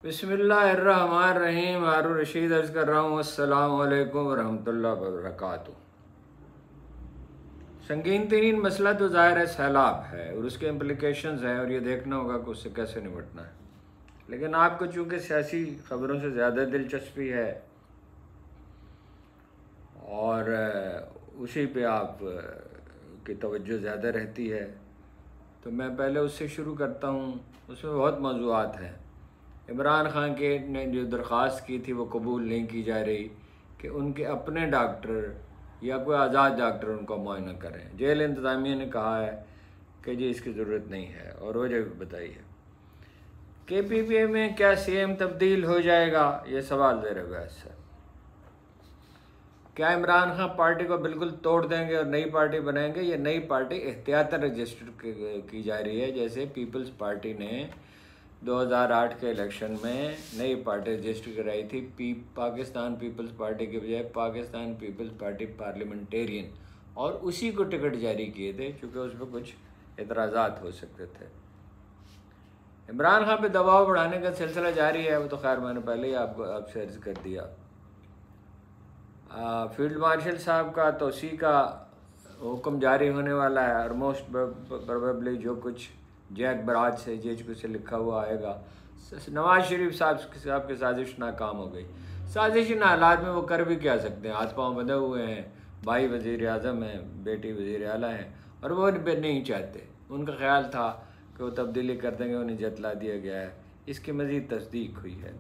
बिस्मिल्लाहिर्रहमानिर्रहीम। हारून रशीद अर्ज़ कर रहा हूँ, अस्सलामु अलैकुम वरहमतुल्लाहि वबरकातुहू। संगीन तरीन मसला तो ज़ाहिर है सैलाब है और उसके इम्प्लिकेशंस हैं और ये देखना होगा कि उससे कैसे निपटना है। लेकिन आपको चूँकि सियासी ख़बरों से ज़्यादा दिलचस्पी है और उसी पे आप की तवज्जो ज़्यादा रहती है, तो मैं पहले उससे शुरू करता हूँ। उसमें बहुत मौज़ूआत हैं। इमरान खान के ने जो दरख्वास्त की थी वो कबूल नहीं की जा रही कि उनके अपने डॉक्टर या कोई आज़ाद डॉक्टर उनका मुआयना करें। जेल इंतज़ामिया ने कहा है कि जी इसकी ज़रूरत नहीं है और वजह भी बताई है। KPPA में क्या CM तब्दील हो जाएगा, ये सवाल ज़ेर बहस है। क्या इमरान खान पार्टी को बिल्कुल तोड़ देंगे और नई पार्टी बनाएंगे? ये नई पार्टी एहतियातन रजिस्टर की जा रही है, जैसे पीपल्स पार्टी ने 2008 के इलेक्शन में नई पार्टी रजिस्टर कराई थी, पाकिस्तान पीपल्स पार्टी के बजाय पाकिस्तान पीपल्स पार्टी पार्लियामेंटेरियन, और उसी को टिकट जारी किए थे क्योंकि उस पर कुछ एतराज़ात हो सकते थे। इमरान खान पे दबाव बढ़ाने का सिलसिला जारी है, वो तो खैर मैंने पहले ही आपसे अर्ज़ कर दिया। फील्ड मार्शल साहब का तोसी का हुक्म जारी होने वाला है और मोस्ट प्रोबेबली जो कुछ जैक बराज से JHQ से लिखा हुआ आएगा। नवाज शरीफ साहब की साजिश नाकाम हो गई। साजिश इन हालात में वो कर भी क्या सकते हैं, हाथ पाँव बंधे हुए हैं, भाई वज़ीर आज़म हैं, बेटी वज़ीर आला हैं और वो नहीं चाहते। उनका ख्याल था कि वो तब्दीली कर देंगे, उन्हें जतला दिया गया है। इसकी मज़ीद तस्दीक हुई है।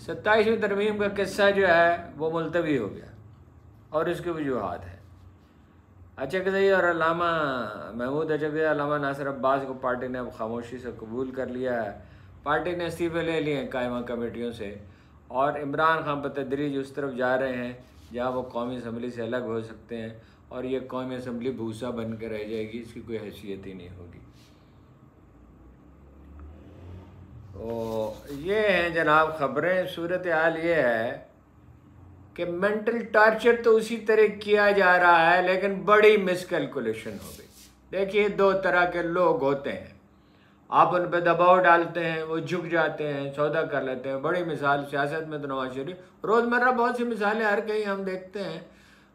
27वीं तरमीम का किस्सा जो है वो मुलतवी हो गया और इसके वजूहात हैं। अचकज़ई और अल्लामा महमूद अचकज़ई, अल्लामा नासिर अब्बास को पार्टी ने अब खामोशी से कबूल कर लिया है। पार्टी ने इस्तीफ़े ले लिए हैं कायमा कमेटियों से और इमरान खान बतदरीज उस तरफ जा रहे हैं जहाँ वो कौमी असम्बली से अलग हो सकते हैं और ये कौमी असम्बली भूसा बन कर रह जाएगी, इसकी कोई हैसियत ही नहीं होगी। तो ये हैं जनाब ख़बरें। सूरत हाल ये है कि मेंटल टॉर्चर तो उसी तरह किया जा रहा है, लेकिन बड़ी मिसकैलकुलेशन हो गई। देखिए, दो तरह के लोग होते हैं, आप उन पर दबाव डालते हैं, वो झुक जाते हैं, सौदा कर लेते हैं। बड़ी मिसाल सियासत में तो नवाज शरीफ, रोज़मर्रा बहुत सी मिसालें हर कहीं हम देखते हैं।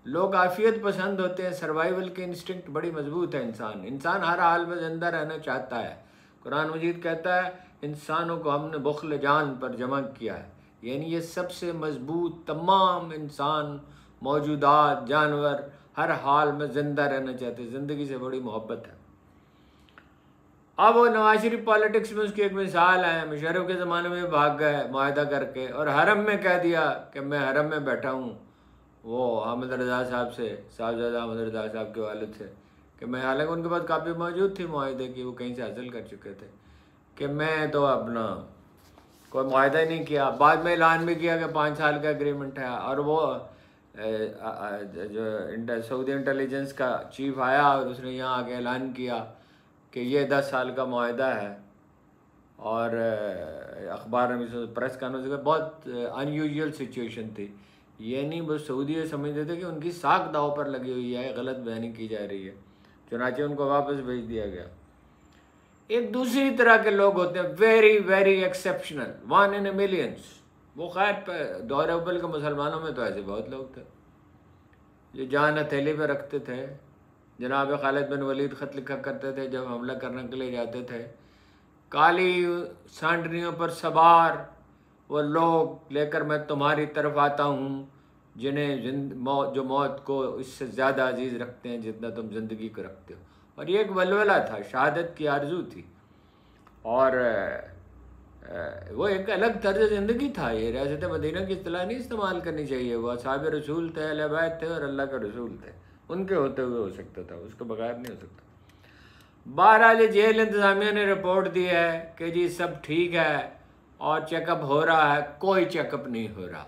लोग आफियत पसंद होते हैं, सर्वाइवल के इंस्टिंक्ट बड़ी मजबूत है। इंसान हर हाल में ज़िंदा रहना चाहता है। कुरान मजीद कहता है इंसानों को हमने बुख्ल जान पर जमा किया है, यानी ये सबसे मजबूत तमाम इंसान मौजूदात जानवर हर हाल में ज़िंदा रहना चाहते हैं, ज़िंदगी से बड़ी मोहब्बत है। अब वो नवाज शरीफ पॉलिटिक्स में उसकी एक मिसाल है। मुशर्रफ के ज़माने में भाग गए मुआहदा करके और हरम में कह दिया कि मैं हरम में बैठा हूँ, वो अहमद रज़ा साहब से, साहबजादा अहमद रज़ा साहब के वालिद से, कि मैं, हालांकि उनके पास काफ़ी मौजूद थी मुआहदे की, वो कहीं से हासिल कर चुके थे, कि मैं तो अपना कोई मुआहदा ही नहीं किया। बाद में ऐलान भी किया कि 5 साल का एग्रीमेंट है और वो जो सऊदी इंटेलिजेंस का चीफ आया और उसने यहाँ आके ऐलान किया कि ये 10 साल का मुआहदा है। और अखबार में प्रेस कॉन्फ्रेंस में बहुत अनयूजुअल सिचुएशन थी, यानी वो सऊदी समझते थे कि उनकी साख दाव पर लगी हुई है, गलत बयानी की जा रही है, चुनाचे उनको वापस भेज दिया गया। एक दूसरी तरह के लोग होते हैं, very very exceptional, 1 in a millions। वो खैर दौर अव्वल के मुसलमानों में तो ऐसे बहुत लोग थे जो जान हथेली पे रखते थे। जनाब खालिद बिन वलीद ख़त लिखा करते थे जब हमला करने के लिए जाते थे, काली सांडनियों पर सवार वो लोग लेकर मैं तुम्हारी तरफ आता हूँ, जिन्हें जो मौत को इससे ज़्यादा अजीज़ रखते हैं जितना तुम ज़िंदगी को रखते हो। और ये एक वलवला था, शहादत की आरजू थी और वो एक अलग तर्ज ज़िंदगी था। ये रियासत मदीना की इस्तिलाह नहीं इस्तेमाल करनी चाहिए। वो असहाब रसूल थे, अहले बैत थे और अल्लाह के रसूल थे, उनके होते हुए हो सकता था, उसके बगैर नहीं हो सकता। बहरहाल जेल इंतज़ामिया ने रिपोर्ट दी है कि जी सब ठीक है और चेकअप हो रहा है। कोई चेकअप नहीं हो रहा।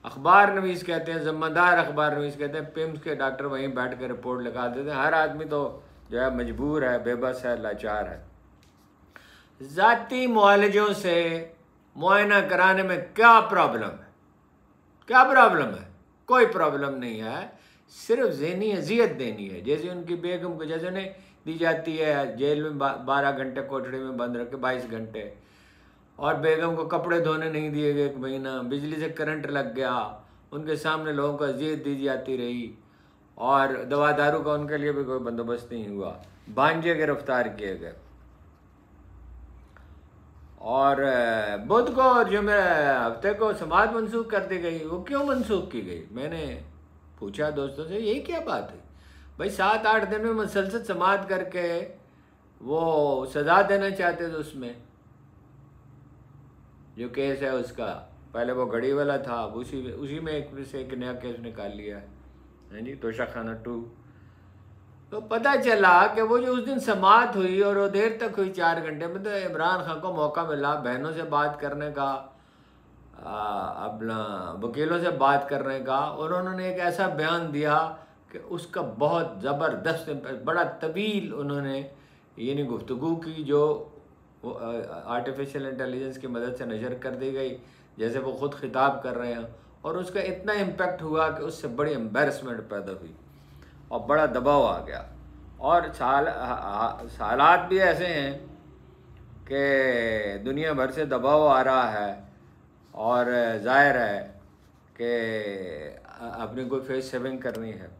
अखबार नवीस कहते हैं, ज़िम्मेदार अखबार नवीस कहते हैं, पिम्स के डॉक्टर वहीं बैठ कर रिपोर्ट लगा देते हैं। हर आदमी तो जो है मजबूर है, बेबस है, लाचार है। ज़ाती मुआलजों से मुआयना कराने में क्या प्रॉब्लम है? क्या प्रॉब्लम है? कोई प्रॉब्लम नहीं है, सिर्फ ज़हनी अजियत देनी है। जैसे उनकी बेगम को जैसे उन्हें दी जाती है जेल में 12 घंटे कोठड़ी में बंद रख के, 22 घंटे, और बेगम को कपड़े धोने नहीं दिए गए 1 महीना, बिजली से करंट लग गया, उनके सामने लोगों को अजियत दी जाती रही, और दवा दारू का उनके लिए भी कोई बंदोबस्त नहीं हुआ। भांजे गिरफ्तार किए गए। और बुध को और हफ्ते को समाअत मनसूख कर दी गई। वो क्यों मनसूख की गई? मैंने पूछा दोस्तों से, यही क्या बात है भाई? 7-8 दिन में मुसलसल समाअत करके वो सज़ा देना चाहते थे। उसमें जो केस है उसका, पहले वो घड़ी वाला था, अब उसी में एक नया केस निकाल लिया है जी, तोशाखाना 2। तो पता चला कि वो जो उस दिन समाअत हुई और वो देर तक हुई, 4 घंटे में, तो इमरान खान को मौका मिला बहनों से बात करने का, अपना वकीलों से बात करने का, और उन्होंने एक ऐसा बयान दिया कि उसका बहुत ज़बरदस्त, बड़ा तवील उन्होंने यानी गुफ्तगू की, जो वो आर्टिफिशियल इंटेलिजेंस की मदद से नशर कर दी गई, जैसे वो ख़ुद खिताब कर रहे हैं, और उसका इतना इम्पेक्ट हुआ कि उससे बड़ी एम्बेरसमेंट पैदा हुई और बड़ा दबाव आ गया। और हालात भी ऐसे हैं कि दुनिया भर से दबाव आ रहा है, और ज़ाहिर है कि अपनी कोई फेस सेविंग करनी है।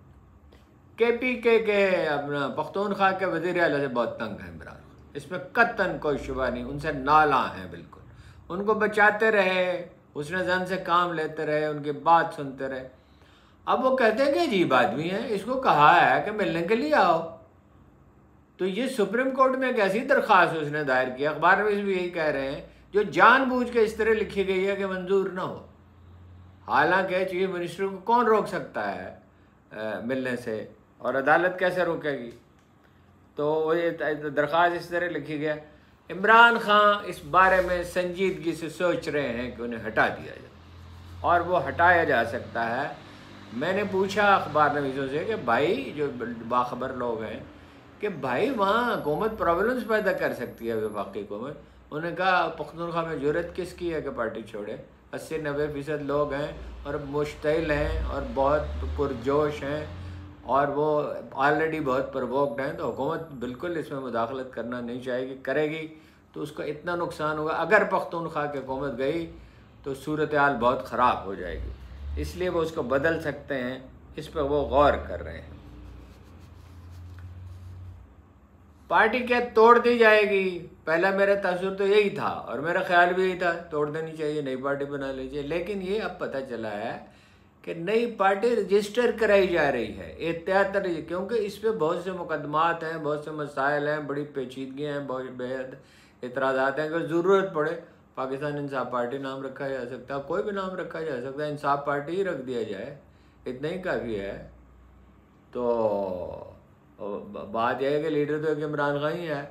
KPK के अपना पख्तूनख्वा के वज़ीर आला से बहुत तंग है इमरान, इसमें कतन कोई शुबा नहीं, उनसे नाला हैं बिल्कुल। उनको बचाते रहे, उसने जन से काम लेते रहे, उनकी बात सुनते रहे। अब वो कहते हैं कि अजीब आदमी है, इसको कहा है कि मिलने के लिए आओ। तो ये सुप्रीम कोर्ट में एक ऐसी दरख्वास्त उसने दायर की, अखबार में भी यही कह रहे हैं, जो जानबूझ के इस तरह लिखी गई है कि मंजूर ना हो। हालांकि चीफ मिनिस्टर को कौन रोक सकता है मिलने से, और अदालत कैसे रोकेगी? तो ये दरख्वास्त इस तरह लिखी गया। इमरान खान इस बारे में संजीदगी से सोच रहे हैं कि उन्हें हटा दिया जाए, और वो हटाया जा सकता है। मैंने पूछा अखबार नवीसों से कि भाई, जो बाखबर लोग हैं, कि भाई वहाँ हुकूमत प्रॉब्लम्स पैदा कर सकती है वफाकी हुकूमत। उन्होंने कहा पख्तूनख्वा में जुर्रत किसकी है कि पार्टी छोड़े? 80-90% लोग हैं और मुश्तिल हैं और बहुत पुरजोश हैं, और वो ऑलरेडी बहुत प्रवोक्ड हैं। तो हुकूमत बिल्कुल इसमें मुदाखलत करना नहीं चाहेगी, करेगी तो उसका इतना नुकसान होगा। अगर पख्तूनख्वा की हुकूमत गई तो सूरत हाल बहुत ख़राब हो जाएगी, इसलिए वो उसको बदल सकते हैं। इस पर वो गौर कर रहे हैं। पार्टी क्या तोड़ दी जाएगी? पहला मेरा तसव्वुर तो यही था, और मेरा ख्याल भी यही था, तोड़ देनी चाहिए, नई पार्टी बना लीजिए। लेकिन ये अब पता चला है कि नई पार्टी रजिस्टर कराई जा रही है एहतियात, क्योंकि इस पर बहुत से मुकदमात हैं, बहुत से मसाइल हैं, बड़ी पेचीदगियाँ हैं, बहुत बेहद एतराज़ात हैं। अगर ज़रूरत पड़े पाकिस्तान इंसाफ पार्टी नाम रखा जा सकता है, कोई भी नाम रखा जा सकता है, इंसाफ पार्टी ही रख दिया जाए, इतना ही काफ़ी है। तो बात यह है कि लीडर तो एक इमरान खान ही है।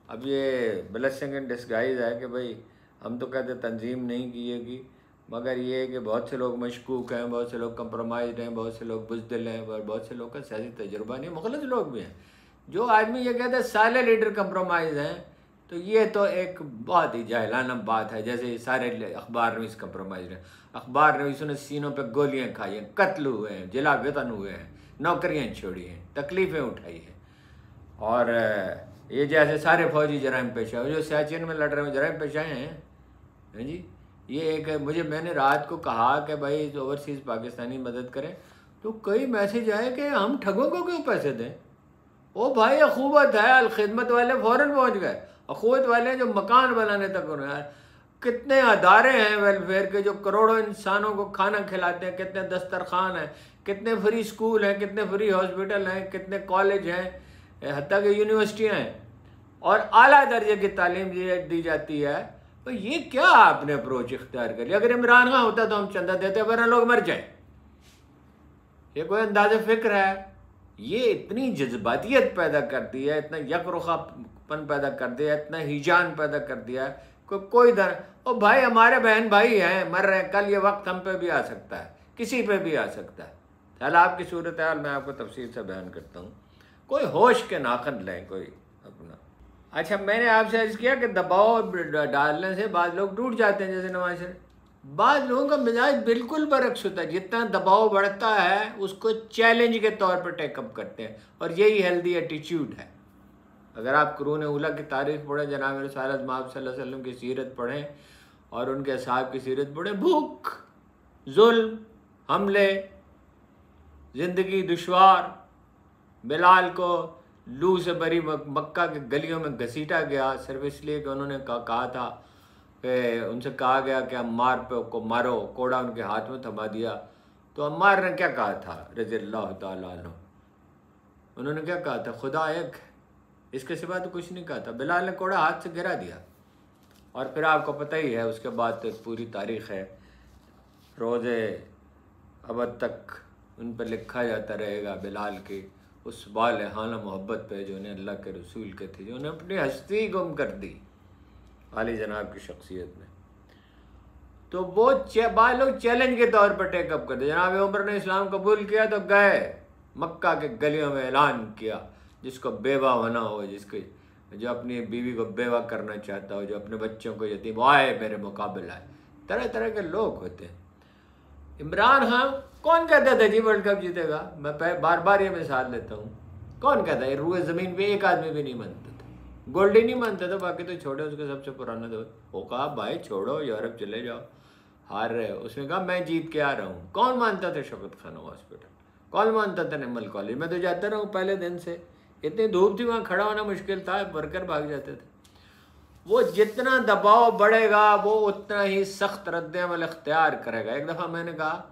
अब ये ब्लेसिंग इन डिस्गाइज है कि भाई हम तो कहते तंजीम नहीं किएगी, मगर ये है कि बहुत से लोग मशकूक हैं, बहुत से लोग कंप्रोमाइज़ हैं, बहुत से लोग बुज़दिल हैं, और बहुत से लोग का सियासी तजुर्बा नहीं, मुखलिस लोग भी हैं। जो आदमी ये कहते हैं सारे लीडर कंप्रोमाइज़ हैं, तो ये तो एक बहुत ही जाहिलाना बात है। जैसे सारे अखबार नवीस कंप्रोमाइज़ हैं, अखबार नवीसों ने सीनों पर गोलियाँ खाई हैं, कत्ल हुए हैं, जिला वेतन हुए हैं, नौकरियाँ छोड़ी हैं, तकलीफ़ें उठाई हैं। और ये जैसे सारे फौजी जराइम पेशा जो सियाचिन में लड़ रहे हैं, जराइम पेशा हैं जी। ये एक मैंने रात को कहा कि भाई ओवरसीज़ पाकिस्तानी मदद करें, तो कई मैसेज आए कि हम ठगों को क्यों पैसे दें। ओ भाई अखूबत है, अलखिदमत वाले फ़ौरन पहुँच गए, अखूबत वाले जो मकान बनाने तक उन्होंने, कितने अदारे हैं वेलफेयर के जो करोड़ों इंसानों को खाना खिलाते हैं, कितने दस्तरखान हैं, कितने फ्री स्कूल हैं, कितने फ्री हॉस्पिटल हैं, कितने कॉलेज हैं, हत्ता कि यूनिवर्सिटियाँ हैं, और आला दर्जे की तालीम दी जाती है। तो ये क्या आपने अप्रोच इख्तियार करी? अगर इमरान खान होता तो हम चंदा देते, वरना लोग मर जाए। ये कोई अंदाज़ फ़िक्र है? ये इतनी जज्बातियत पैदा करती है, इतना यकरुखापन पैदा कर दिया, इतना हिजान पैदा कर दिया है, कोई दर। ओ भाई हमारे बहन भाई हैं, मर रहे हैं, कल ये वक्त हम पे भी आ सकता है, किसी पे भी आ सकता है। चल आपकी सूरत हाल मैं आपको तफसील से बयान करता हूँ, कोई होश के नाखन लें कोई अपना। अच्छा, मैंने आपसे अर्ज़ किया कि दबाव डालने से बाद लोग टूट जाते हैं, जैसे नवाज शरीफ। बाद लोगों का मिजाज बिल्कुल बरक्स होता है, जितना दबाव बढ़ता है उसको चैलेंज के तौर पर टेकअप करते हैं, और यही हेल्दी एटीट्यूड है। अगर आप कुरून उला की तारीख़ पढ़ें, जनाब रसूलुल्लाह सल्लल्लाहु अलैहि वसल्लम की सीरत पढ़ें, और उनके असहाब की सीरत पढ़े। भूख, जुल्म, हमले, ज़िंदगी दुश्वार। बिलाल को लू से भरी मक्का के गलियों में घसीटा गया सिर्फ इसलिए कि उन्होंने कहा था कि उनसे कहा गया कि अम्मार पे को मारो, कोड़ा उनके हाथ में थमा दिया। तो अम्मार ने क्या कहा था रज़ियल्लाहु ताला अन्हु, उन्होंने क्या कहा था, खुदा एक, इसके सिवा तो कुछ नहीं कहा था। बिलाल ने कोड़ा हाथ से गिरा दिया। और फिर आपको पता ही है उसके बाद तो पूरी तारीख़ है, रोज़े अबद तक उन पर लिखा जाता रहेगा बिलाल की उस बालहाना मोहब्बत पे जो उन्हें अल्लाह के रसूल के थे, जो उन्हें अपनी हस्ती गुम कर दी आली जनाब की शख्सियत में। तो वो लोग चैलेंज के तौर पर टेकअप करते। जनाब उमर ने इस्लाम कबूल किया तो गए मक्का के गलियों में ऐलान किया, जिसको बेवा होना हो, जिसके जो अपनी बीवी को बेवा करना चाहता हो, जो अपने बच्चों को यतीम, आए मेरे मुकाबले आए। तरह तरह के लोग होते हैं। इमरान खान कौन कहता था जी वर्ल्ड कप जीतेगा? मैं बार बार ये मिसाल लेता हूँ। कौन कहता है? रूए ज़मीन पे एक आदमी भी नहीं मानता था। गोल्डी नहीं मानता था, बाकी तो छोड़े उसके सबसे पुराना दोस्त। वो कहा भाई छोड़ो, यूरोप चले जाओ, हार रहे हो। उसने कहा मैं जीत के आ रहा हूँ। कौन मानता था? शौकत खान हॉस्पिटल। कौन मानता था? निमल कॉलेज। मैं तो जाता रहा हूँ पहले दिन से, इतनी धूप थी वहाँ खड़ा होना मुश्किल था, वर्कर भाग जाते थे। वो जितना दबाव बढ़ेगा वो उतना ही सख्त रद्द-ए-अमल इख्तियार करेगा। एक दफ़ा मैंने कहा,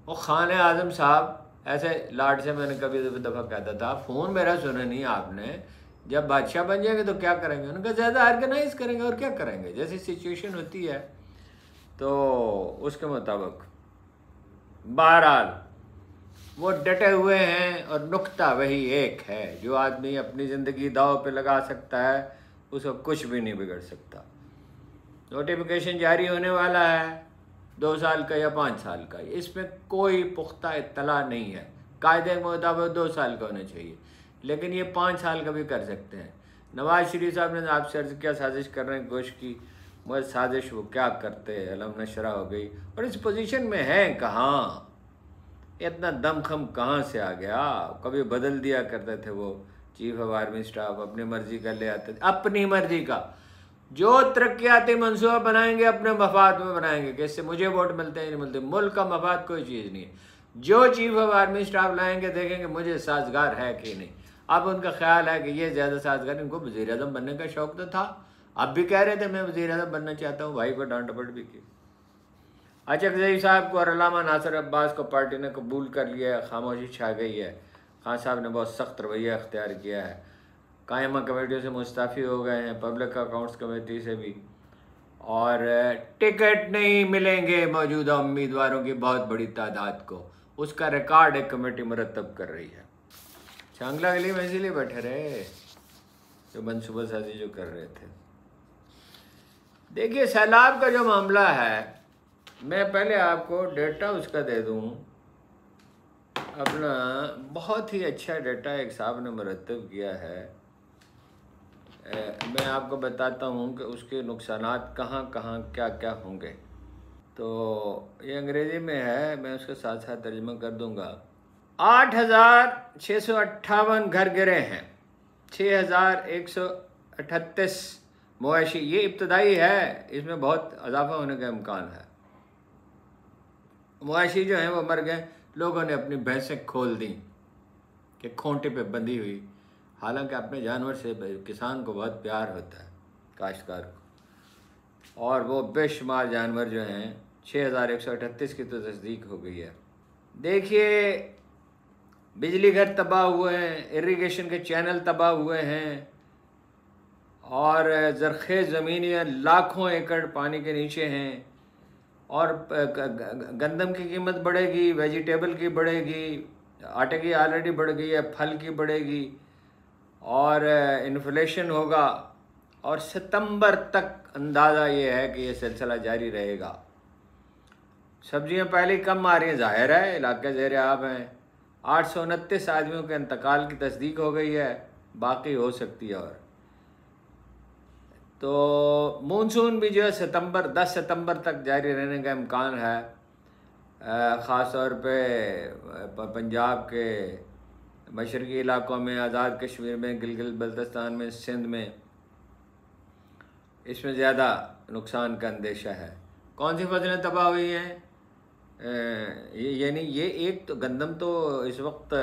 वो खान आज़म साहब ऐसे लाड से मैंने कभी दफ़ा कहता था, फ़ोन मेरा सुना नहीं आपने, जब बादशाह बन जाएंगे तो क्या करेंगे? उनका ज़्यादा ऑर्गेनाइज करेंगे और क्या करेंगे, जैसी सिचुएशन होती है तो उसके मुताबिक। बहरहाल वो डटे हुए हैं और नुक्ता वही एक है, जो आदमी अपनी ज़िंदगी दाव पे लगा सकता है उसको कुछ भी नहीं बिगड़ सकता। नोटिफिकेशन जारी होने वाला है 2 साल का या 5 साल का, इसमें कोई पुख्ता इत्तला नहीं है। कायदे के मुताबिक 2 साल का होना चाहिए, लेकिन ये 5 साल का भी कर सकते हैं। नवाज शरीफ साहब ने आपसे अर्ज़ किया साजिश करने की कोशिश की, मगर साजिश वो क्या करते, अलम नशरा हो गई। और इस पोजीशन में हैं कहाँ, इतना दमखम कहाँ से आ गया? कभी बदल दिया करते थे वो चीफ ऑफ आर्मी स्टाफ, अपनी मर्जी का ले आते थे, अपनी मर्जी का। जो तरक्याती मनसूबा बनाएंगे अपने मफाद में बनाएंगे कि इससे मुझे वोट मिलते हैं नहीं मिलते, मुल्क का मफाद कोई चीज़ नहीं है। जो चीफ ऑफ आर्मी स्टाफ लाएंगे देखेंगे मुझे साजगार है कि नहीं। अब उनका ख्याल है कि ये ज़्यादा साजगार, इनको वज़ीर आज़म बनने का शौक़ तो था, अब भी कह रहे थे मैं वज़ीर आज़म बनना चाहता हूँ, भाई को डांट डपट भी की। अचकज़ई साहब को और अल्लामा नासिर अब्बास को पार्टी ने कबूल कर लिया है, खामोशी छा गई है। खान साहब ने बहुत सख्त रवैया अख्तियार किया है, कायमा कमेटियों से मुस्ताफ़ी हो गए हैं, पब्लिक अकाउंट्स कमेटी से भी, और टिकट नहीं मिलेंगे मौजूदा उम्मीदवारों की बहुत बड़ी तादाद को, उसका रिकॉर्ड एक कमेटी मुरतब कर रही है। चांगला गली में इसीलिए बैठे रहे जो मनसूबा साजी जो कर रहे थे। देखिए सैलाब का जो मामला है, मैं पहले आपको डेटा उसका दे दूँ अपना, बहुत ही अच्छा डेटा एक साहब ने मुरतब किया है। मैं आपको बताता हूँ कि उसके नुकसानात कहाँ कहाँ क्या क्या होंगे। तो ये अंग्रेज़ी में है, मैं उसके साथ साथ तर्जुमा कर दूँगा। 8,658 घर गिरे हैं, 6,138 मवेशी, ये इब्तदाई है, इसमें बहुत इजाफा होने का इम्कान है। मवेशी जो हैं वो मर गए, लोगों ने अपनी भैंसें खोल दी कि खूंटे पे बंधी हुई। हालांकि अपने जानवर से किसान को बहुत प्यार होता है, काश्तकार को, और वो बेशुमार जानवर जो हैं 6,138 की तो तस्दीक हो गई है। देखिए बिजली घर तबाह हुए हैं, इरिगेशन के चैनल तबाह हुए हैं, और ज़रख़ेज़ ज़मीनें लाखों एकड़ पानी के नीचे हैं, और गंदम की कीमत बढ़ेगी, वेजिटेबल की बढ़ेगी, आटे की ऑलरेडी बढ़ गई है, फल की बढ़ेगी, और इन्फ्लेशन होगा, और सितंबर तक अंदाज़ा ये है कि ये सिलसिला जारी रहेगा। सब्जियां पहले ही कम आ रही हैं, ज़ाहिर है इलाके ज़ेर आब हैं। 829 आदमियों के इंतकाल की तस्दीक हो गई है, बाकी हो सकती है। और तो मानसून भी जो है 10 सितंबर तक जारी रहने का इम्कान है, ख़ास तौर पे पंजाब के मशरक़ी इलाक़ों में, आज़ाद कश्मीर में, गिलगित बल्तिस्तान में, सिंध में, इसमें ज़्यादा नुकसान का अंदेशा है। कौन सी फसलें तबाह हुई हैं? यानी ये एक तो गंदम तो इस वक्त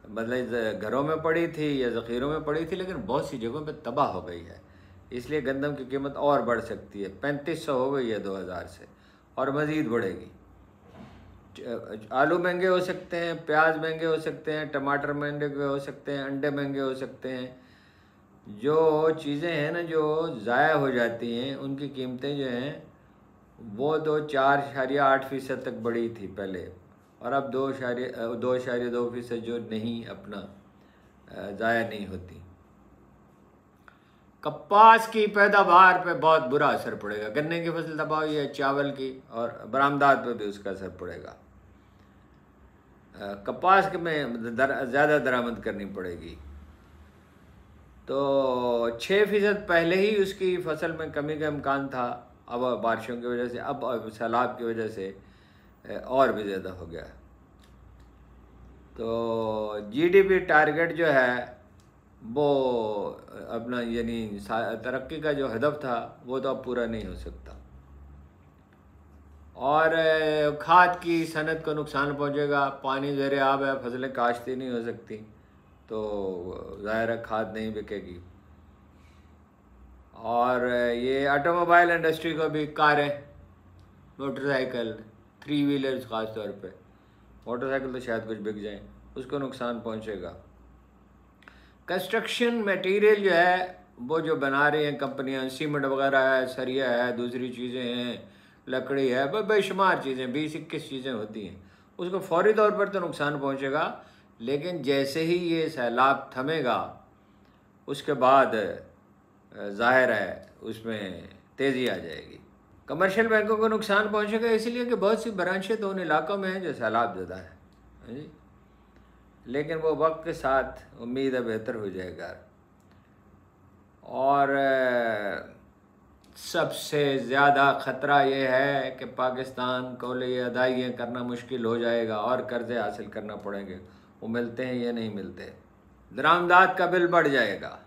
मतलब घरों में पड़ी थी या ज़ख़ीरों में पड़ी थी, लेकिन बहुत सी जगहों पे तबाह हो गई है। इसलिए गंदम की कीमत और बढ़ सकती है। 3500 हो गई है 2000 से, और मज़ीद बढ़ेगी। आलू महंगे हो सकते हैं, प्याज महंगे हो सकते हैं, टमाटर महंगे हो सकते हैं, अंडे महंगे हो सकते हैं। जो चीज़ें हैं ना जो ज़ाया हो जाती हैं, उनकी कीमतें जो हैं वो तो 4.8% तक बढ़ी थी पहले, और अब 2.2% जो नहीं अपना ज़ाया नहीं होती। कपास की पैदावार पे बहुत बुरा असर पड़ेगा। गन्ने की फसल तबाह हुई है, चावल की, और बरामदात पे भी उसका असर पड़ेगा। कपास के में ज़्यादा दरामद करनी पड़ेगी। तो 6% पहले ही उसकी फसल में कमी का इम्कान था, अब बारिशों की वजह से, अब सैलाब की वजह से और भी ज़्यादा हो गया। तो जीडीपी टारगेट जो है वो अपना यानी तरक्की का जो हदफ था वो तो अब पूरा नहीं हो सकता। और खाद की सनत को नुकसान पहुंचेगा। पानी ज़ेरे आब है, फसलें काश्ती नहीं हो सकती, तो ज़ाहिर है खाद नहीं बिकेगी। और ये ऑटोमोबाइल इंडस्ट्री को भी, कारें, मोटरसाइकिल, 3 व्हीलर्स ख़ास तौर पे, मोटरसाइकिल तो शायद कुछ बिक जाएं, उसको नुकसान पहुंचेगा। कंस्ट्रक्शन मटेरियल जो है वो जो बना रही हैं कंपनियां, सीमेंट वगैरह है, सरिया है, दूसरी चीज़ें हैं, लकड़ी है, बेशुमार चीज़ें, 20-21 चीज़ें होती हैं, उसको फौरी तौर पर तो नुकसान पहुंचेगा। लेकिन जैसे ही ये सैलाब थमेगा उसके बाद ज़ाहिर है उसमें तेज़ी आ जाएगी। कमर्शियल बैंकों को नुकसान पहुंचेगा इसलिए कि बहुत सी ब्रांचें तो उन इलाकों में हैं जो सैलाब ज़दा है जी, लेकिन वो वक्त के साथ उम्मीद है बेहतर हो जाएगा। और सबसे ज़्यादा ख़तरा ये है कि पाकिस्तान को ये अदाइयाँ करना मुश्किल हो जाएगा और कर्ज़े हासिल करना पड़ेंगे, वो मिलते हैं या नहीं मिलते। दरामदात का बिल बढ़ जाएगा,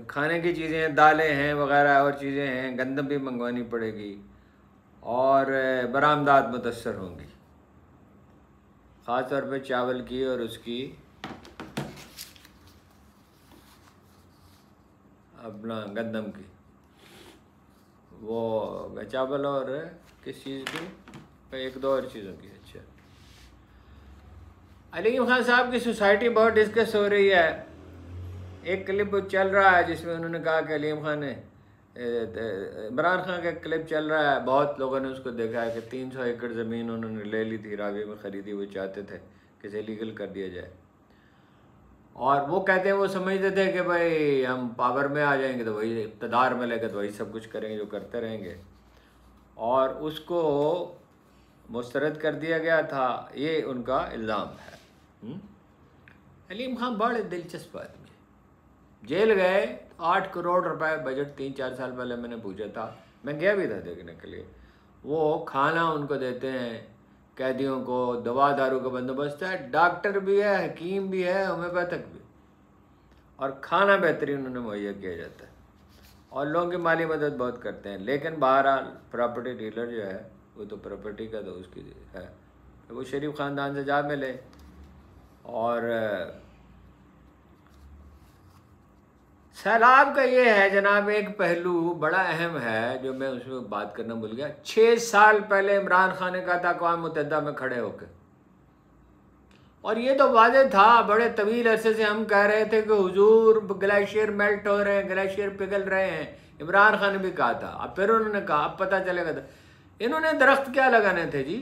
खाने की चीज़ें, दालें हैं वगैरह और चीज़ें हैं, गंदम भी मंगवानी पड़ेगी, और बरामदात मुतासर होंगी, ख़ास तौर पे चावल की और उसकी अपना गंदम की, वो चावल और किस चीज़ की, एक दो और चीज़ों की। अच्छा, अलीम खान साहब की सोसाइटी बहुत डिस्कस हो रही है। एक क्लिप चल रहा है जिसमें उन्होंने कहा कि अलीम खान ने, इमरान खान का क्लिप चल रहा है, बहुत लोगों ने उसको देखा है कि 300 एकड़ ज़मीन उन्होंने ले ली थी, रावी में ख़रीदी, वो चाहते थे कि इसे लीगल कर दिया जाए। और वो कहते हैं वो समझते थे कि भाई हम पावर में आ जाएंगे तो वही इक़्तिदार में लेकर तो वही सब कुछ करेंगे जो करते रहेंगे, और उसको मुस्तरद कर दिया गया था, ये उनका इल्ज़ाम है। अलीम खान बड़े दिलचस्प आदमी, जेल गए, 8 करोड़ रुपए बजट 3-4 साल पहले मैंने पूछा था, मैं गया भी था देखने के लिए। वो खाना उनको देते हैं कैदियों को, दवा दारू का बंदोबस्त है, डॉक्टर भी है, हकीम भी है, होम्योपैथिक भी, और खाना बेहतरीन उन्हें मुहैया किया जाता है, और लोगों की माली मदद बहुत करते हैं। लेकिन बहरहाल प्रॉपर्टी डीलर जो है वो तो प्रॉपर्टी का तो उसकी है, तो वो शरीफ ख़ानदान से जा मिले। और सैलाब का ये है जनाब, एक पहलू बड़ा अहम है जो मैं उसमें बात करना भूल गया। 6 साल पहले इमरान खान ने कहा था अक़वाम मुत्तहिदा में खड़े होकर, और ये तो वाज़ेह था, बड़े तवील अरसे से हम कह रहे थे कि हुजूर ग्लेशियर मेल्ट हो रहे हैं, ग्लेशियर पिघल रहे हैं। इमरान खान ने भी कहा था, अब फिर उन्होंने कहा, अब पता चलेगा था। इन्होंने दरख्त क्या लगाने थे जी?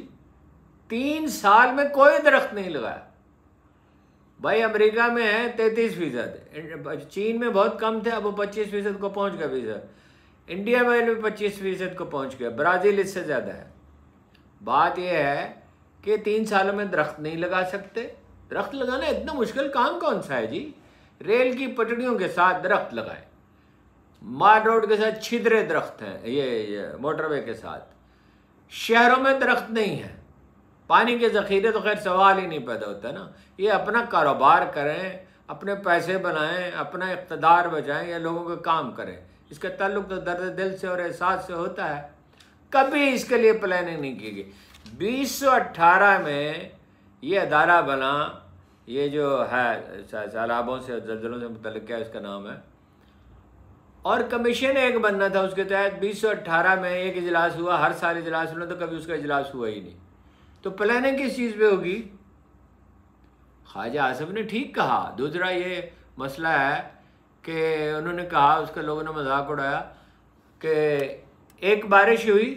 3 साल में कोई दरख्त नहीं लगाया। भाई अमेरिका में है 33%, चीन में बहुत कम थे, अब वो 25% को पहुंच गया फीसद, इंडिया में भी 25% को पहुंच गया, ब्राज़ील इससे ज़्यादा है। बात यह है कि 3 सालों में दरख्त नहीं लगा सकते। दरख्त लगाना इतना मुश्किल काम कौन सा है जी? रेल की पटड़ियों के साथ दरख्त लगाएं, मार रोड के साथ छिद्रे दरख्त हैं, ये मोटरवे के साथ। शहरों में दरख्त नहीं है, पानी के ज़ख़ीरे तो खैर सवाल ही नहीं पैदा होता ना। ये अपना कारोबार करें, अपने पैसे बनाएं, अपना इक़्तिदार बचाएं या लोगों का काम करें। इसका ताल्लुक तो दर्द दिल से और एहसास से होता है। कभी इसके लिए प्लानिंग नहीं की गई। 2018 में ये अदारा बना, ये जो है सैलाबों से ज़लज़लों से मुतल्लिक़ क्या इसका नाम है, और कमीशन एक बनना था उसके तहत। 2018 में एक इजलास हुआ, हर साल इजलास होना, तो कभी उसका इजलास हुआ ही नहीं। तो प्लानिंग किस चीज़ पे होगी? ख्वाजा आसिफ ने ठीक कहा। दूसरा ये मसला है कि उन्होंने कहा, उसका लोगों ने मजाक उड़ाया कि एक बारिश हुई,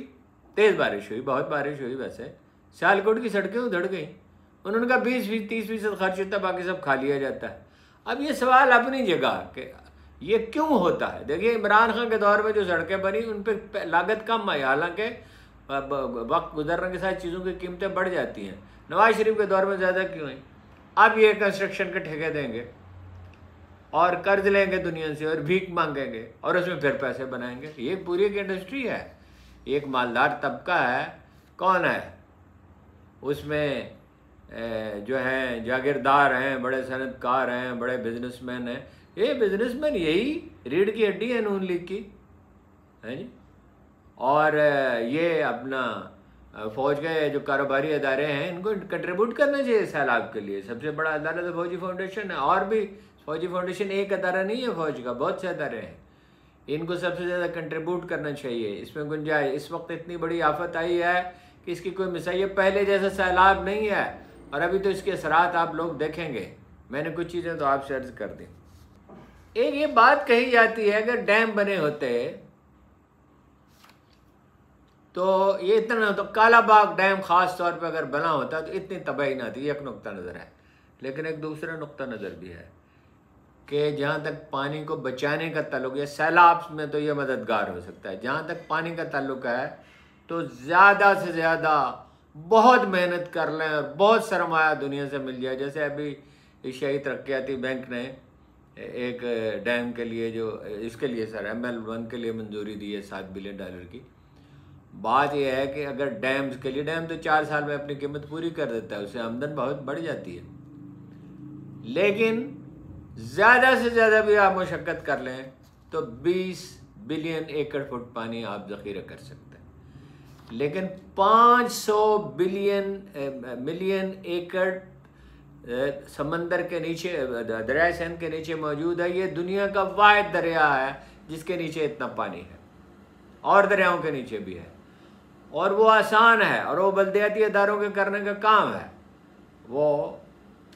तेज़ बारिश हुई, बहुत बारिश हुई, वैसे सियालकोट की सड़कें उधड़ गई। उन्होंने कहा 20-30% खर्च होता है, बाकी सब खा लिया जाता है। अब ये सवाल अपनी जगह कि ये क्यों होता है। देखिए इमरान खान के दौर में जो सड़कें बनी उन पर लागत कम आई, हालांकि वक्त गुजरने के साथ चीज़ों की कीमतें बढ़ जाती हैं। नवाज शरीफ के दौर में ज़्यादा क्यों आई? अब ये कंस्ट्रक्शन के ठेके देंगे और कर्ज लेंगे दुनिया से और भीख मांगेंगे और उसमें फिर पैसे बनाएंगे। ये पूरी एक इंडस्ट्री है, एक मालदार तबका है। कौन है उसमें? जो हैं जागीरदार हैं, बड़े सनतकार हैं, बड़े बिजनेसमैन हैं। ये बिजनेसमैन यही रीढ़ की हड्डी है नून लीग की, है जी। और ये अपना फ़ौज के जो कारोबारी अदारे हैं इनको कंट्रीब्यूट करना चाहिए सैलाब के लिए। सबसे बड़ा अदारा तो फौजी फाउंडेशन है, और भी फौजी फाउंडेशन एक अदारा नहीं है फौज का, बहुत से अदारे हैं। इनको सबसे ज़्यादा कंट्रीब्यूट करना चाहिए, इसमें गुंजाइश। इस वक्त इतनी बड़ी आफत आई है कि इसकी कोई मिसाल, ये पहले जैसा सैलाब नहीं है, और अभी तो इसके असरात आप लोग देखेंगे। मैंने कुछ चीज़ें तो आपसे अर्ज कर दी। एक ये बात कही जाती है, अगर डैम बने होते तो ये इतना, तो कालाबाग डैम ख़ास तौर पे अगर बना होता तो इतनी तबाही ना थी। एक नुक्ता नज़र है, लेकिन एक दूसरा नुक्ता नज़र भी है कि जहाँ तक पानी को बचाने का ताल्लुक है, सैलाब में तो ये मददगार हो सकता है। जहाँ तक पानी का ताल्लुक है तो ज़्यादा से ज़्यादा बहुत मेहनत कर लें और बहुत सरमाया दुनिया से मिल जाए। जैसे अभी एशियाई तरक्याती बैंक ने एक डैम के लिए, जो इसके लिए सर ML1 के लिए मंजूरी दी है $7 बिलियन की। बात यह है कि अगर डैम्स के लिए, डैम तो 4 साल में अपनी कीमत पूरी कर देता है, उससे आमदन बहुत बढ़ जाती है, लेकिन ज़्यादा से ज़्यादा भी आप मशक्क़त कर लें तो 20 बिलियन एकड़ फुट पानी आप ज़ख़ीरा कर सकते हैं। लेकिन 500 मिलियन एकड़ समंदर के नीचे, दरिया सिंध के नीचे मौजूद है। ये दुनिया का वाहिद दरिया है जिसके नीचे इतना पानी है, और दरियाओं के नीचे भी है, और वो आसान है, और वो बल्दियाती अदारों के करने का काम है। वो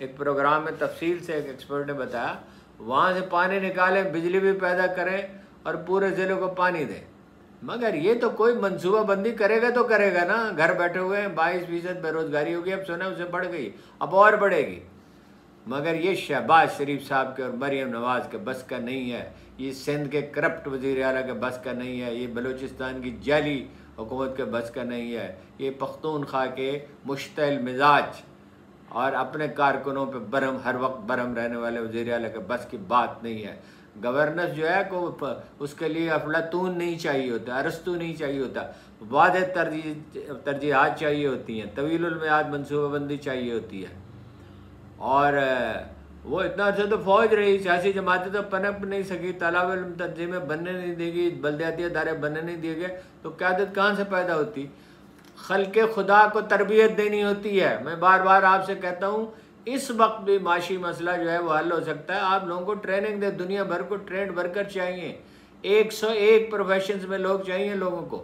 एक प्रोग्राम में तफसील से एक एक्सपर्ट ने बताया, वहाँ से पानी निकालें, बिजली भी पैदा करें और पूरे ज़िले को पानी दें। मगर ये तो कोई मनसूबाबंदी करेगा तो करेगा ना। घर बैठे हुए हैं, 22% बेरोज़गारी होगी, अब सुना उससे बढ़ गई, अब और बढ़ेगी। मगर ये शहबाज शरीफ साहब के और मरीम नवाज़ के बस का नहीं है, ये सिंध के करप्ट वज़ीर आला के बस का नहीं है, ये बलूचिस्तान की जाली हुकूमत के बस का नहीं है, ये पख्तूनख्वा के मुश्तइल मिजाज और अपने कारकुनों पे बरम, हर वक्त बरम रहने वाले वज़ीर आला के बस की बात नहीं है। गवर्नेंस जो है को उसके लिए अफलातून नहीं चाहिए होता, अरस्तू नहीं चाहिए होता, वादे तरजीहात चाहिए होती हैं, तवीलुल मियाद मनसूबाबंदी चाहिए होती है। और वो इतना अच्छा तो फ़ौज रही, सियासी जमातें तो पनप नहीं सकी, तालाब इल्म तंजीमें बनने नहीं देगी, बल्दियाती अदारे बनने नहीं दिए गए, तो क़यादत कहाँ से पैदा होती? खल्क़े खुदा को तरबियत देनी होती है। मैं बार बार आपसे कहता हूँ, इस वक्त भी माशी मसला जो है वो हल हो सकता है। आप लोगों को ट्रेनिंग दे, दुनिया भर को ट्रेंड वर्कर चाहिए, 101 प्रोफेशंस में लोग चाहिए लोगों को।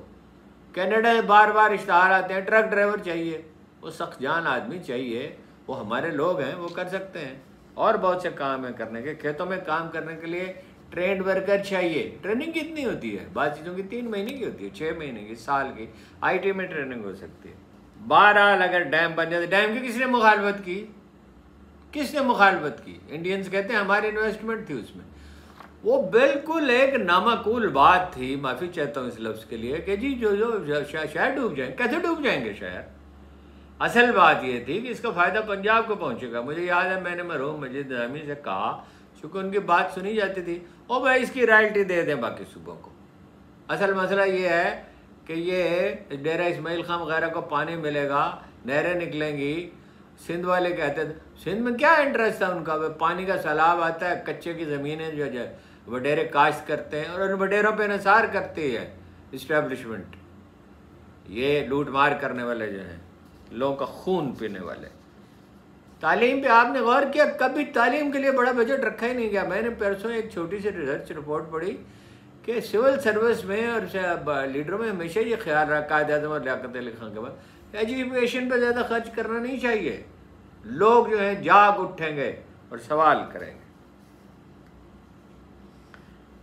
कनाडा से बार बार इश्तहार आते हैं, ट्रक ड्राइवर चाहिए, वो सख्त जान आदमी चाहिए, वो हमारे लोग हैं, वो कर सकते हैं। और बहुत से काम है करने के, खेतों में काम करने के लिए ट्रेंड वर्कर चाहिए। ट्रेनिंग कितनी होती है? बाद चीज़ों की 3 महीने की होती है, 6 महीने की, साल की। IT में ट्रेनिंग हो सकती है। बहरहाल अगर डैम बन जाए, डैम की किसने मुखालफत की? किसने मुखालफत की? इंडियंस कहते हैं हमारी इन्वेस्टमेंट थी उसमें। वो बिल्कुल एक नामाकूल बात थी, माफ़ी चाहता हूँ इस लफ्ज़ के लिए, कि जी जो शहर डूब जाएंगे। कैसे डूब जाएंगे शहर? असल बात ये थी कि इसका फ़ायदा पंजाब को पहुँचेगा। मुझे याद है मैंने मरहूम मजीद निज़ामी से कहा, चूँकि उनकी बात सुनी जाती थी, ओ भाई इसकी रॉयल्टी दे दें बाकी सूबों को। असल मसला ये है कि ये डेरा इस्माइल खान वगैरह को पानी मिलेगा, नहरें निकलेंगी, सिंध वाले कहते थे, सिंध में क्या इंटरेस्ट था उनका, पानी का सैलाब आता है, कच्चे की ज़मीनें जो है वडेरे काश्त करते हैं और उन वडेरों पे इंहिसार करती है इस्टेब्लिशमेंट, ये लूट मार करने वाले जो हैं, लोगों का खून पीने वाले। तालीम पे आपने गौर किया, कभी तालीम के लिए बड़ा बजट रखा ही नहीं गया। मैंने परसों एक छोटी सी रिसर्च रिपोर्ट पढ़ी कि सिविल सर्विस में और लीडरों में हमेशा ये ख्याल रहा, कायद-ए-आज़म और लियाकत अली खान के बाद, एजुकेशन पर ज़्यादा खर्च करना नहीं चाहिए। लोग जो हैं जाग उठेंगे और सवाल करेंगे।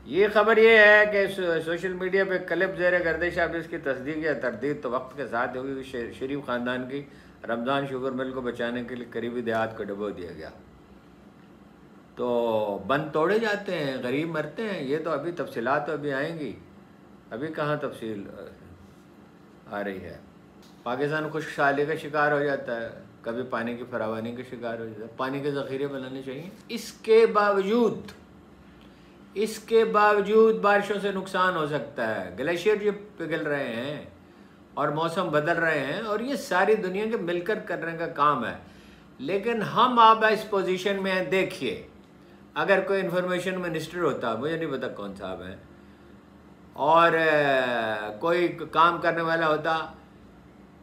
ये खबर ये है कि सोशल मीडिया पे क्लिप ज़ेर गर्दिश आप इसकी तस्दीक या तरदीद तो वक्त के साथ होगी कि शरीफ ख़ानदान की रमज़ान शुगर मिल को बचाने के लिए करीबी देहात को डुबो दिया गया। तो बंद तोड़े जाते हैं, गरीब मरते हैं। ये तो अभी तफसीलात तो अभी आएंगी, अभी कहाँ तफसील आ रही है। पाकिस्तान खुशहाली का शिकार हो जाता है, कभी पानी की फरावानी का शिकार हो जाता है। पानी के ज़ख़ीरे बनाने चाहिए। इसके बावजूद बारिशों से नुकसान हो सकता है, ग्लेशियर जो पिघल रहे हैं और मौसम बदल रहे हैं, और ये सारी दुनिया के मिलकर करने का काम है। लेकिन हम आप इस पोजीशन में हैं। देखिए, अगर कोई इन्फॉर्मेशन मिनिस्टर होता, मुझे नहीं पता कौन साहब हैं, और कोई काम करने वाला होता,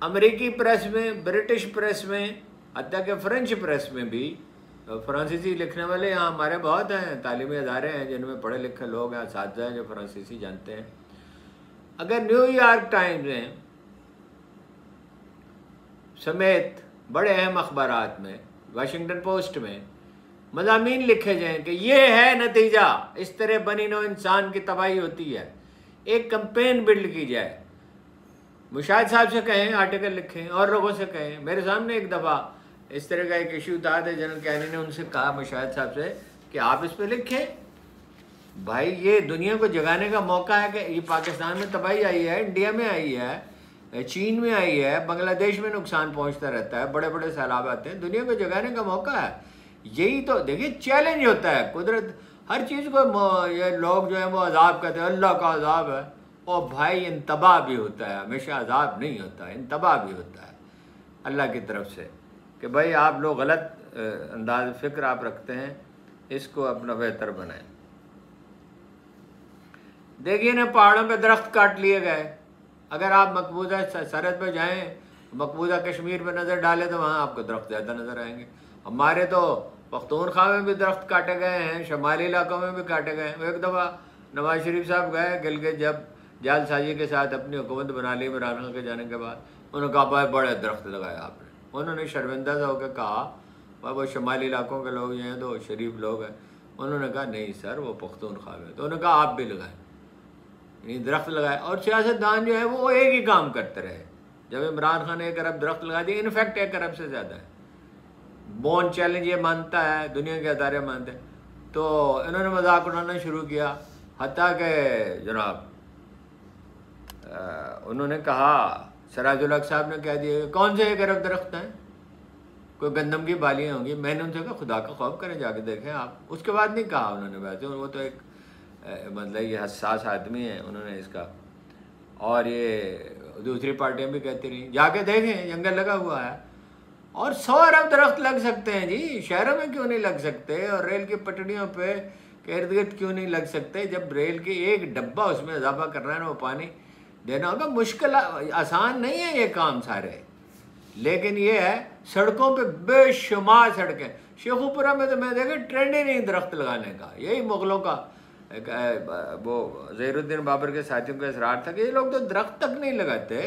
अमेरिकी प्रेस में, ब्रिटिश प्रेस में, हत्या के फ्रेंच प्रेस में भी, फ्रांसीसी लिखने वाले यहाँ हमारे बहुत हैं, तालीमी अदारे हैं जिनमें पढ़े लिखे लोग हैं, असातिज़ा हैं जो फ्रांसीसी जानते हैं। अगर न्यूयॉर्क टाइम्स में समेत बड़े अहम अखबारात में, वाशिंगटन पोस्ट में मज़ामीन लिखे जाएँ कि ये है नतीजा, इस तरह बनी नौ इंसान की तबाही होती है, एक कैंपेन बिल्ड की जाए, मुशाहिद साहब से कहें आर्टिकल लिखें और लोगों से कहें। मेरे सामने एक दफ़ा इस तरह का एक इशू था, जनरल कैनी ने उनसे कहा मुशाहिद साहब से कि आप इस पर लिखें। भाई, ये दुनिया को जगाने का मौका है कि ये पाकिस्तान में तबाही आई है, इंडिया में आई है, चीन में आई है, बांग्लादेश में नुकसान पहुंचता रहता है, बड़े बड़े सैलाब आते हैं, दुनिया को जगाने का मौका है। यही तो देखिए चैलेंज होता है। कुदरत हर चीज़ को, ये लोग जो है वो अजाब कहते हैं, अल्लाह का अजाब है। और भाई, इंतबा भी होता है, हमेशा अजाब नहीं होता है, इंतबा भी होता है अल्लाह की तरफ से कि भाई आप लोग गलत अंदाज फ़िक्र आप रखते हैं, इसको अपना बेहतर बनाएं। देखिए ना, पहाड़ों पे दरख्त काट लिए गए। अगर आप मकबूजा सरहद पे जाएं, मकबूजा कश्मीर पे नज़र डालें तो वहाँ आपको दरख्त ज़्यादा नज़र आएंगे। हमारे तो पख्तूनख्वा में भी दरख्त काटे गए हैं, शुमाली इलाकों में भी काटे गए हैं। एक दफ़ा नवाज शरीफ साहब गए गिलगित, जब जालसाजी के साथ अपनी हुकूमत बना ली इमरान खान के जाने के बाद, उन्होंने कहा भाई बड़े दरख्त लगाए आपने। उन्होंने शर्मिंदा सा होकर कहा, भाई वो शुमाली इलाकों के लोग हैं तो शरीफ लोग हैं। उन्होंने कहा नहीं सर, वो पख्तूनख्वा में। तो उन्होंने कहा आप भी लगाएं, यानी दरख्त लगाए। और सियासतदान जो है वो एक ही काम करते रहे। जब इमरान खान ने 1 अरब दरख्त लगा दिए, इनफैक्ट 1 अरब से ज़्यादा है, बॉन चैलेंज ये मानता है, दुनिया के अदारे मानते हैं, तो इन्होंने मजाक उड़ाना शुरू किया। हत्ता के जनाब उन्होंने कहा, सराजुल हक साहब ने कह दिया कौन से 1 अरब दरख्त हैं, कोई गंदम की बालियाँ होंगी। मैंने उनसे कहा खुदा का खौफ करें, जाके देखें आप। उसके बाद नहीं कहा उन्होंने, वैसे वो तो एक मतलब ये हसास आदमी है, उन्होंने इसका। और ये दूसरी पार्टियां भी कहती रही जाके देखें, जंगल लगा हुआ है। और 100 अरब दरख्त लग सकते हैं जी, शहरों में क्यों नहीं लग सकते, और रेल की पटड़ियों पे के इर्द गिर्द क्यों नहीं लग सकते। जब रेल की एक डब्बा उसमें इजाफा करना है ना, वो पानी देना होगा। मुश्किल आसान नहीं है ये काम सारे, लेकिन ये है सड़कों पे बेशुमार सड़कें। शेखुपुरा में तो मैं देखा ट्रेंड ही नहीं दरख्त लगाने का। यही मुगलों का वो ज़हीरुद्दीन बाबर के साथियों का इसरार था कि ये लोग तो दरख्त तक नहीं लगाते,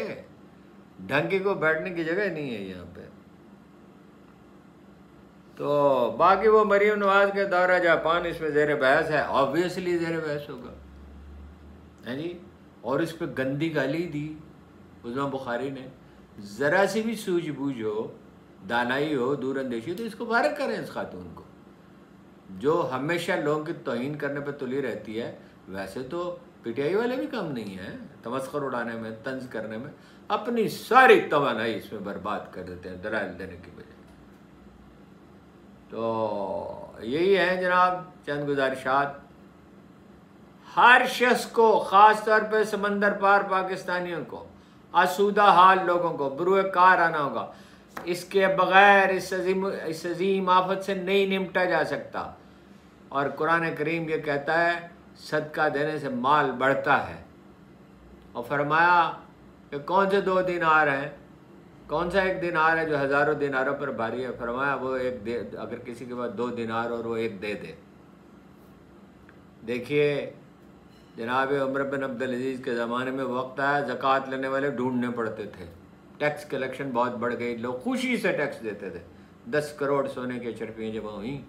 ढंग को बैठने की जगह नहीं है यहाँ पे। तो बाकी वो मरीम नवाज के दौरा जापान, इसमें ज़ेर बहस है, ऑब्वियसली ज़ेर बहस होगा, है जी। और इस पर गंदी गाली दी उज़्मा बुखारी ने। ज़रा सी भी सूझबूझ हो, दानाई हो, दूरअंदेशी, तो इसको फारिग करें इस खातून को, जो हमेशा लोगों की तौहीन करने पर तुली रहती है। वैसे तो पीटीआई वाले भी कम नहीं हैं तमस्खुर उड़ाने में, तंज करने में, अपनी सारी तवानाई इसमें बर्बाद कर देते हैं दलाइल देने की वजह। तो यही है जनाब चंद गुजारिशात। हर शख्स को, ख़ास तौर पर समंदर पार पाकिस्तानियों को, आसूदा हाल लोगों को बरूए कार आना होगा। इसके बग़ैर इस अजीम आफत से नहीं निपटा जा सकता। और कुरान करीम ये कहता है सदका देने से माल बढ़ता है। और फरमाया कि कौन से 2 दिनार हैं, कौन सा एक दिनार है जो हज़ारों दिनारों पर भारी है। फरमाया वो एक दे, अगर किसी के पास 2 दिनार और वो एक दे दे। देखिए जनाब उमर बिन अब्दुल अजीज़ के ज़माने में वक्त आया ज़कात लेने वाले ढूंढने पड़ते थे, टैक्स कलेक्शन बहुत बढ़ गई, लोग खुशी से टैक्स देते थे। 10 करोड़ सोने की अशरफियाँ जमा हुई।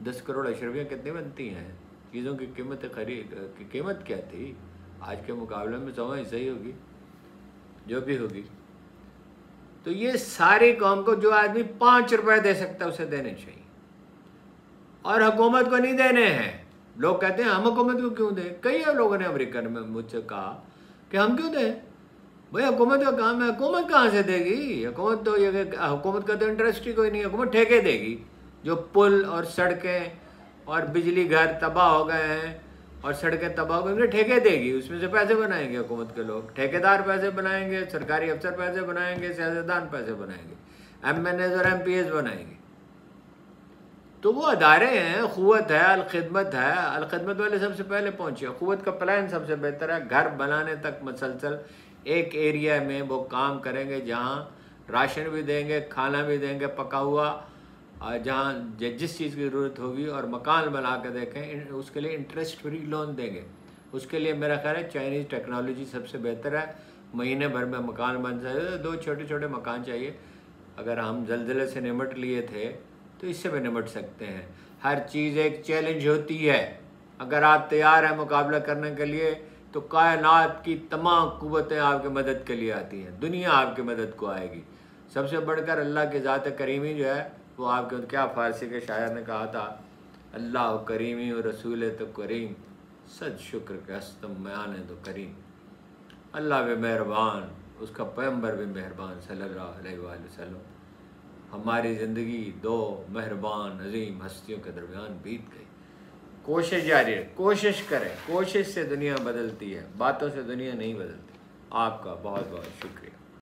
10 करोड़ अशरफियाँ कितनी बनती हैं? चीज़ों की कीमत खरीद की कीमत क्या थी? आज के मुकाबले में समझ सही होगी जो भी होगी। तो ये सारी कौम को जो आदमी 5 रुपए दे सकता है उसे देने चाहिए, और हुकूमत को नहीं देने हैं। लोग कहते हैं हम हुकूमत को क्यों दें? कई लोगों ने अमेरिका में मुझसे कहा कि हम क्यों दें भाई, हुकूमत का काम है, हुकूमत कहाँ से देगी? हुकूमत तो ये हुकूमत का तो इंटरेस्ट ही कोई नहीं, हुकूमत ठेके देगी। जो पुल और सड़कें और बिजली घर तबाह हो गए हैं और सड़कें तबाह हो गई, ठेके देगी, उसमें से पैसे बनाएंगे हुकूमत के लोग, ठेकेदार पैसे बनाएंगे, सरकारी अफसर पैसे बनाएंगे, सियासतदान पैसे बनाएंगे, MNAs और MPAs बनाएंगे। तो वो अदारे हैं, क़ुव्वत है, अलखिदमत है, अलखिदमत वाले सबसे पहले पहुँचे। क़ुव्वत का प्लान सबसे बेहतर है, घर बनाने तक मसलसल एक एरिया में वो काम करेंगे जहाँ राशन भी देंगे, खाना भी देंगे पका हुआ, जहाँ जिस चीज़ की ज़रूरत होगी, और मकान बना के देखें, उसके लिए इंटरेस्ट फ्री लोन देंगे। उसके लिए मेरा ख्याल है चाइनीज़ टेक्नोलॉजी सबसे बेहतर है। महीने भर में मकान बन जाए। 2 छोटे छोटे मकान चाहिए। अगर हम ज़लज़ले से निमट लिए थे तो इससे भी निमट सकते हैं। हर चीज़ एक चैलेंज होती है। अगर आप तैयार हैं मुकाबला करने के लिए तो कायनात की तमाम क़ुव्वतें आपकी मदद के लिए आती हैं, दुनिया आपकी मदद को आएगी। सबसे बढ़कर अल्लाह की ज़ात करीमी जो है वो आपके, क्या फ़ारसी के शायर ने कहा था, अल्लाह करीमी और रसूल तो करीम, सद शुक्र के हस्तम बयान तो करीम। अल्लाह भी मेहरबान, उसका पैगंबर भी मेहरबान सल्लल्लाहु अलैहि वसल्लम। हमारी ज़िंदगी 2 मेहरबान अजीम हस्तियों के दरमियान बीत गई। कोशिश जारी है, कोशिश करें, कोशिश से दुनिया बदलती है, बातों से दुनिया नहीं बदलती। आपका बहुत बहुत शुक्रिया।